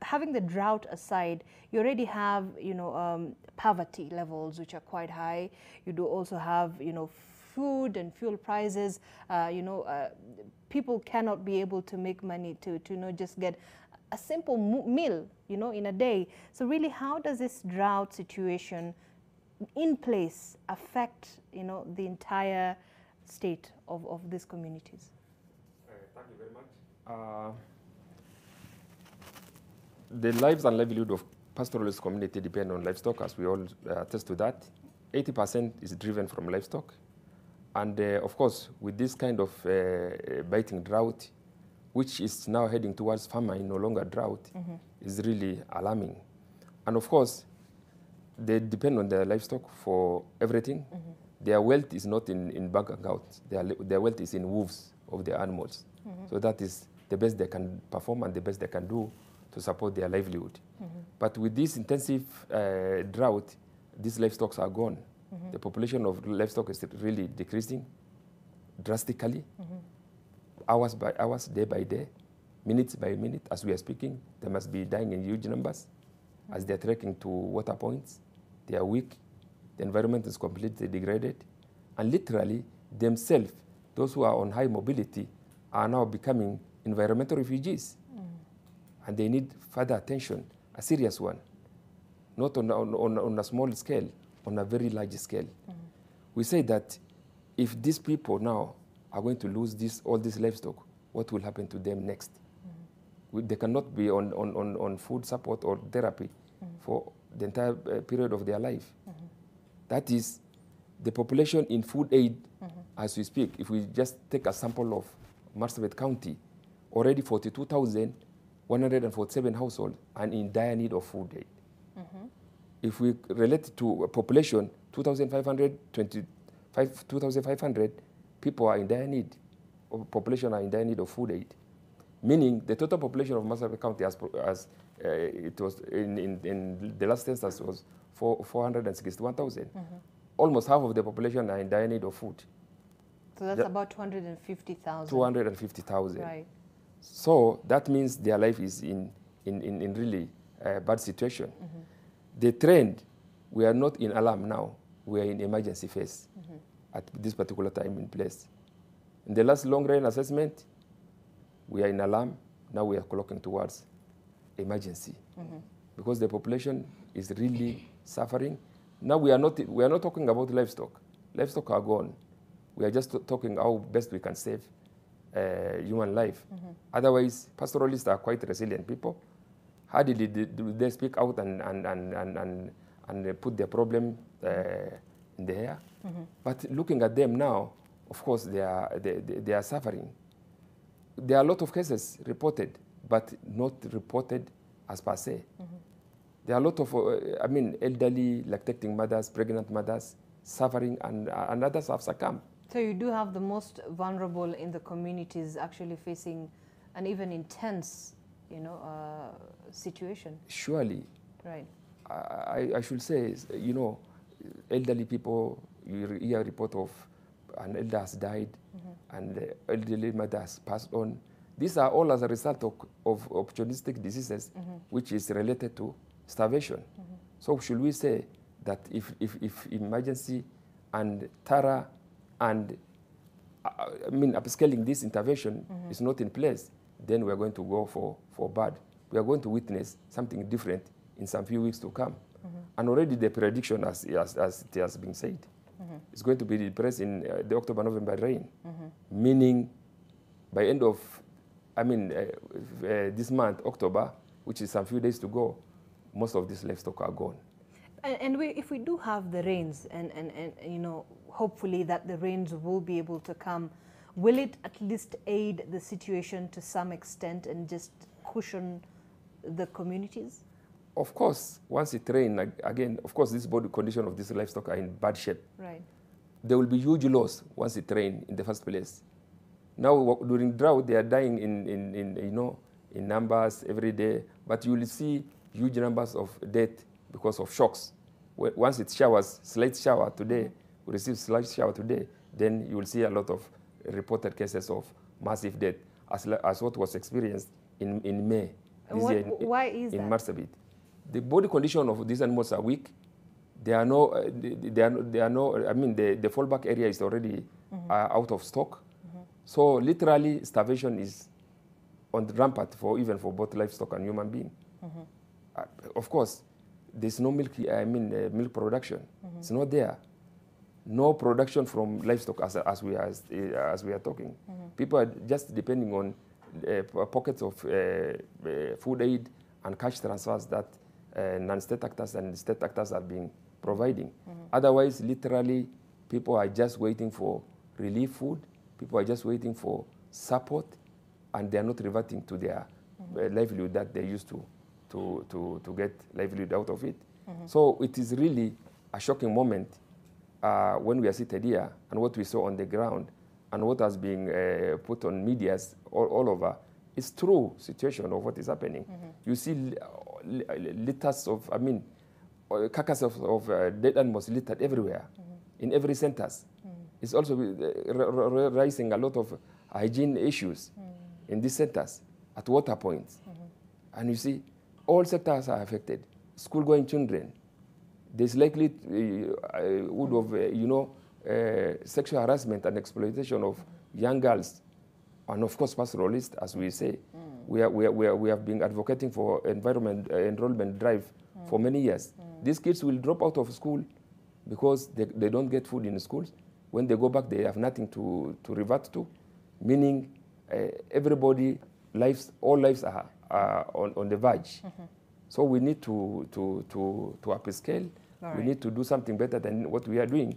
Having the drought aside, you already have, poverty levels which are quite high. You do also have, food and fuel prices. People cannot be able to make money to just get a simple meal, in a day. So really, how does this drought situation in place affect, the entire state of these communities? Thank you very much. The lives and livelihood of pastoralist community depend on livestock, as we all attest to that. 80% is driven from livestock. And of course, with this kind of biting drought, which is now heading towards famine, no longer drought, is really alarming. And of course, they depend on their livestock for everything. Their wealth is not in bank accounts. Their wealth is in wolves of the animals. So that is the best they can perform and the best they can do to support their livelihood. But with this intensive drought, these livestock are gone. The population of livestock is really decreasing drastically, hours by hours, day by day, minutes by minute. As we are speaking, they must be dying in huge numbers as they're trekking to water points. They are weak. The environment is completely degraded. And literally, themselves, those who are on high mobility, are now becoming environmental refugees. And they need further attention, a serious one, not on a small scale, on a very large scale. We say that if these people now are going to lose all this livestock, what will happen to them next? They cannot be on food support or therapy for the entire period of their life. That is the population in food aid, as we speak. If we just take a sample of Marsabit County, already 42,147 households are in dire need of food aid. If we relate to a population, 2,500 people are in dire need, or population are in dire need of food aid. Meaning the total population of Marsabit County, as it was in the last census, was 461,000. Almost half of the population are in dire need of food. So that's about 250,000. 250,000. Right. So that means their life is in really bad situation. The trend, we are not in alarm now. We are in emergency phase at this particular time in place. In the last long-range assessment, we are in alarm. Now we are clocking towards emergency because the population is really suffering. Now we are not talking about livestock. Livestock are gone. We are just talking how best we can save human life. Otherwise, pastoralists are quite resilient people. Hardly do they speak out and put their problem in the air. But looking at them now, of course, they are suffering. There are a lot of cases reported, but not reported as per se. There are a lot of, elderly, lactating mothers, pregnant mothers suffering, and others have succumbed. So you do have the most vulnerable in the communities actually facing an even intense, situation. Surely. Right. I should say, elderly people, you hear a report of an elder has died and the elderly mother has passed on. These are all as a result of opportunistic diseases, which is related to starvation. So should we say that if emergency and thorough and upscaling this intervention is not in place, then we are going to go for bad. We are going to witness something different in some few weeks to come. And already the prediction, as it has been said, is going to be depressed in the October-November rain, meaning by end of, this month, October, which is some few days to go, most of these livestock are gone. And if we do have the rains, and hopefully that the rains will be able to come, will it at least aid the situation to some extent and just cushion the communities? Of course, once it rains, again, of course, this body condition of this livestock are in bad shape. Right. There will be huge loss once it rains in the first place. Now, during drought, they are dying in numbers every day, but you will see huge numbers of death because of shocks. Once it showers, slight shower today, we receive slight shower today, then you will see a lot of reported cases of massive death, as what was experienced in May Why is in that? Marsabit. The body condition of these animals are weak. They are no, I mean, the fallback area is already out of stock. So literally, starvation is on the rampart even for both livestock and human being. Of course, there's no milk. Milk production. It's not there. No production from livestock as we are talking. People are just depending on pockets of food aid and cash transfers that non-state actors and state actors are being providing. Otherwise, literally, people are just waiting for relief food. People are just waiting for support, and they are not reverting to their livelihood that they used to get livelihood out of it. So it is really a shocking moment when we are seated here and what we saw on the ground and what has been put on medias all over. It's true situation of what is happening. You see litters of, carcasses of dead animals littered everywhere, in every centers. It's also raising a lot of hygiene issues in these centers, at water points. And you see, all sectors are affected. School-going children, there's likely sexual harassment and exploitation of young girls, and of course pastoralists, as we say. We have been advocating for enrollment drive for many years. These kids will drop out of school because they don't get food in the schools. When they go back, they have nothing to revert to, meaning all lives are on the verge. So we need to upscale. We need to do something better than what we are doing.